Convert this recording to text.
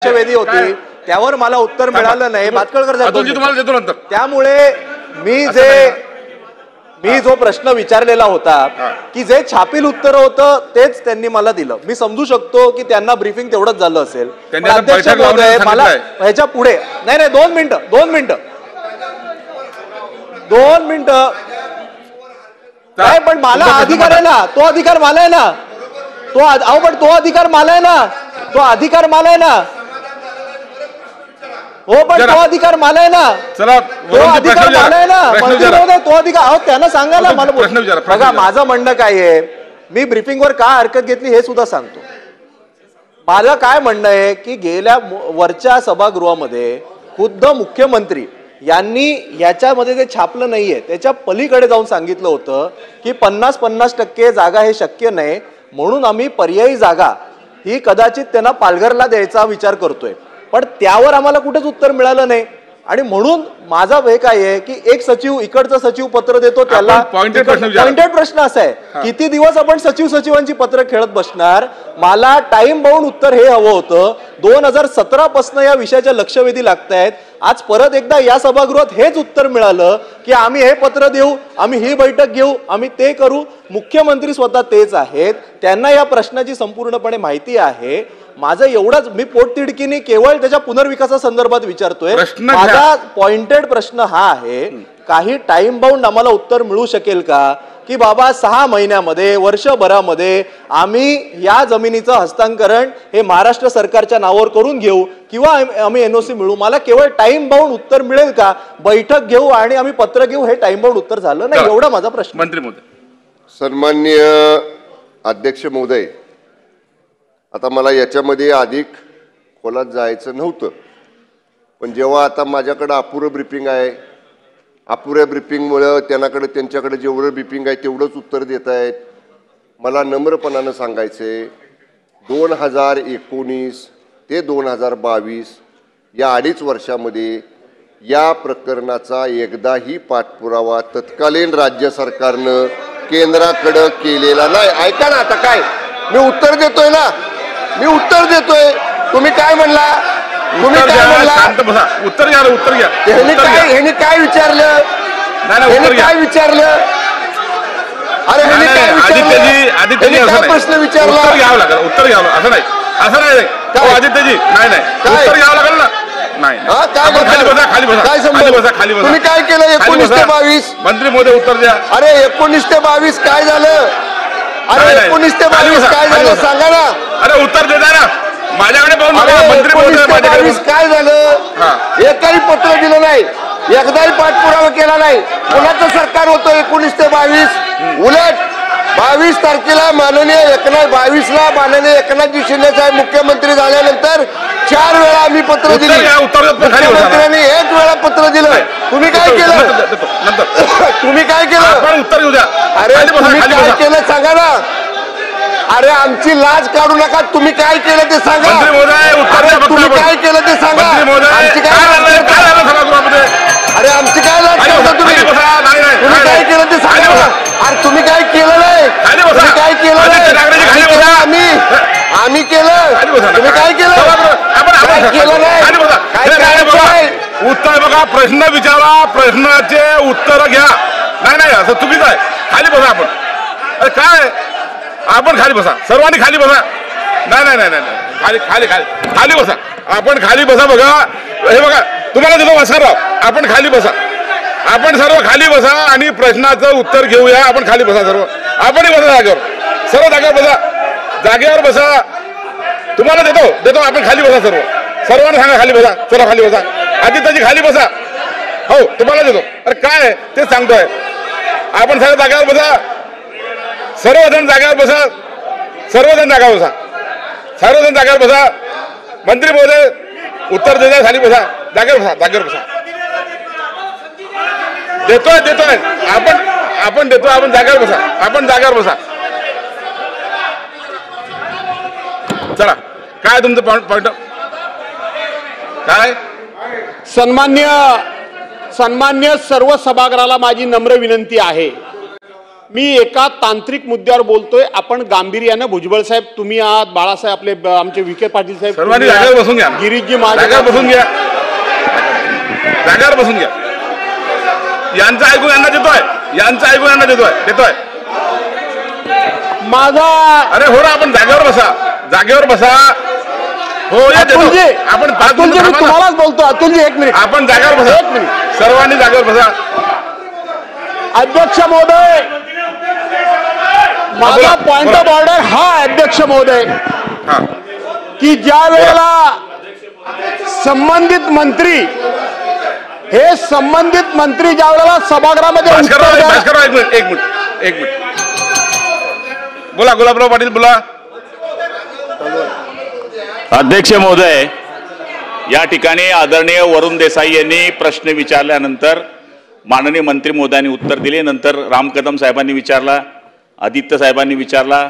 वेदी होती त्यावर मला उत्तर मिळालं नाही. भातखळकर साहेब, त्यामुळे मी जो प्रश्न विचारलेला होता की जे छापील उत्तर होतं तेच त्यांनी मला दिलं. मी समजू शकतो की त्यांना ब्रीफिंग तेवढंच झालं असेल. अध्यक्ष महोदय, मला ह्याच्या पुढे नाही 2 मिनिटं काय, पण मला अधिकार आहे ना, तो अधिकार मला आहे ना, तो अधिकार मला आहे ना, हो, पण तो अधिकार मला आहे ना, तो अधिकार मला आहे ना, मंत्री महोदय, तो अधिकार त्यांना सांगा ना. मला बघा, माझं म्हणणं काय आहे, मी ब्रीफिंगवर का हरकत घेतली हे सुद्धा सांगतो. माझं काय म्हणणं आहे की गेल्या वरच्या सभागृहामध्ये खुद्द मुख्यमंत्री यांनी याच्यामध्ये जे छापलं नाहीये त्याच्या पलीकडे जाऊन सांगितलं होतं की 50% जागा हे शक्य नाही, म्हणून आम्ही पर्यायी जागा ही कदाचित त्यांना पालघरला द्यायचा विचार करतोय. पण त्यावर आम्हाला कुठेच उत्तर मिळालं नाही. आणि म्हणून माझा हे काय आहे की एक सचिव इकडचं सचिव पत्र देतो, त्याला पॉइंटेड प्रश्न असा आहे, किती दिवस आपण सचिवांची पत्र खेळत बसणार. मला टाइम बाउंड उत्तर हे हवं होतं. 2017 पासून या विषयाच्या लक्षवेधी लागतायत. आज परत एकदा या सभागृहात हेच उत्तर मिळालं की आम्ही हे पत्र देऊ, आम्ही ही बैठक घेऊ, आम्ही ते करू. मुख्यमंत्री स्वतः तेच आहेत, त्यांना या प्रश्नाची संपूर्णपणे माहिती आहे. माझं एवढंच, मी पोटतिडकीने केवळ त्याच्या पुनर्विकासासंदर्भात विचारतोय. माझा पॉइंटेड प्रश्न हा आहे, काही टाइम बाउंड आम्हाला उत्तर मिळू शकेल का की बाबा 6 महिन्यामध्ये, वर्षभरामध्ये आम्ही या जमिनीचं हस्तांतरण हे महाराष्ट्र सरकारच्या नावावर करून घेऊ किंवा आम्ही एनओसी मिळू. मला केवळ टाइम बाउंड उत्तर मिळेल का, बैठक घेऊ आणि आम्ही पत्र घेऊ, हे टाइम बाउंड उत्तर झालं नाही, एवढा माझा प्रश्न. मंत्री महोदय. सन्माननीय अध्यक्ष महोदय, आता मला याच्यामध्ये अधिक खोलात जायचं नव्हतं, पण जेव्हा आता माझ्याकडे अपुरं ब्रीफिंग आहे, अपुऱ्या ब्रीफिंगमुळं त्यांच्याकडे जेवढं ब्रीफिंग आहे तेवढंच उत्तर देत आहेत. मला नम्रपणानं सांगायचे, 2019 ते 2022 या 2.5 वर्षामध्ये या प्रकरणाचा एकदाही पाठपुरावा तत्कालीन राज्य सरकारनं केंद्राकडं केलेला नाही. ऐका ना, आता काय मी उत्तर देतोय ना, तुम्ही काय म्हणला, उत्तर घ्या. ह्यांनी काय विचारलं, अरे काय प्रश्न विचारला, उत्तर घ्यावं असं नाही, आदित्यजी उत्तर घ्यावं लागेल ना. तुम्ही काय केलं 19 ते 22? मंत्री महोदय उत्तर द्या. अरे 19 ते 22 काय झालं, अरे 19 ते 22 काय झालं सांगा ना. अरे उत्तर देता ना, माझ्याकडे पाहून मंत्री महोदय काय झालं, एकही पत्र दिलं नाही, एकदाही पाठपुरावा केला नाही. कोणाचं सरकार होतं 19 ते 22? उलट 22 तारखेला माननीय एकनाथजी शिंदे साहेब मुख्यमंत्री झाल्यानंतर 4 वेळा आम्ही पत्र दिली, मुख्यमंत्र्यांनी 1 वेळा पत्र दिलं. तुम्ही काय केलं, तुम्ही काय केलं, उत्तर घेऊ द्या. अरे तुम्ही काय केलं सांगा ना. अरे आमची लाज काढू नका, तुम्ही काय केलं ते सांगा. तुम्ही काय केलं ते सांगा. आमची काय, अरे आमची काय लाज काढता तुम्ही, तुम्ही काय केलं ते सांगा. अरे तुम्ही काय केलं नाही, तुम्ही काय केलं नाही, आम्ही केलं, तुम्ही काय केलं, काय केलं नाही. उत्तर बघा, प्रश्न विचारा, प्रश्नाचे उत्तर घ्या. नाही असं चुकीचं आहे. खाली बसा आपण. अरे काय, आपण खाली बसा, सर्वांनी खाली बसा. नाही खाली बसा, आपण खाली बसा. बघा हे बघा, तुम्हाला देतो वासरराव, आपण खाली बसा, आपण सर्व खाली बसा आणि प्रश्नाचं उत्तर घेऊया. आपण खाली बसा सर्व, आपणही बसा जागेवर, सर्व जागेवर बसा. तुम्हाला देतो, आपण खाली बसा सर्वांना सांगा खाली बसा. चला खाली बसा, आदित्यजी खाली बसा. हो तुम्हाला देतो. अरे काय ते सांगतोय, आपण सर्व जागेवर बसा, सर्वजण जागेवर बसा, सर्वजण जागेवर बसा. मंत्री महोदय उत्तर देता, खाली बसा, जागेवर बसा. देतोय आपण देतो, आपण जागेवर बसा. चला, काय तुमचं पॉइंट काय. सन्मान्य सर्व सभागृहाला माझी नम्र विनंती आहे मी एका तांत्रिक मुद्द्यावर बोलतोय. आपण गांभीर्यानं, भुजबळ साहेब तुम्ही आहात, बाळासाहेब आपले आमचे विखे पाटील साहेब, सर्वांनी जागेवर बसून घ्या. गिरीशजी जागेवर बसून घ्या. जागेवर बसून घ्या. यांचं ऐकून यांना देतोय. यांचं ऐकून यांना देतोय. माझा अरे हो ना, आपण जागेवर बसा. जागेवर बसा. हो या देतो. आपण 5 मिनिटं थांबा ना. तुम्हालाच बोलतो. अतुलजी 1 मिनिट. आपण जागेवर बसा. 1 मिनिट. सर्वांनी जागेवर बसा. अध्यक्ष महोदय, माझा पॉइंट ऑफ ऑर्डर हा अध्यक्ष महोदय की ज्या वेळेला संबंधित मंत्री ज्या वेळेला सभागृहामध्ये एक मिनिट बोला. गुलाबराव पाटील बोला. अध्यक्ष महोदय, या ठिकाणी आदरणीय वरुण देसाई यांनी प्रश्न विचारल्यानंतर माननीय मंत्री महोदयांनी उत्तर दिले. नंतर राम कदम साहेबांनी विचारला, आदित्य साहेबांनी विचारला,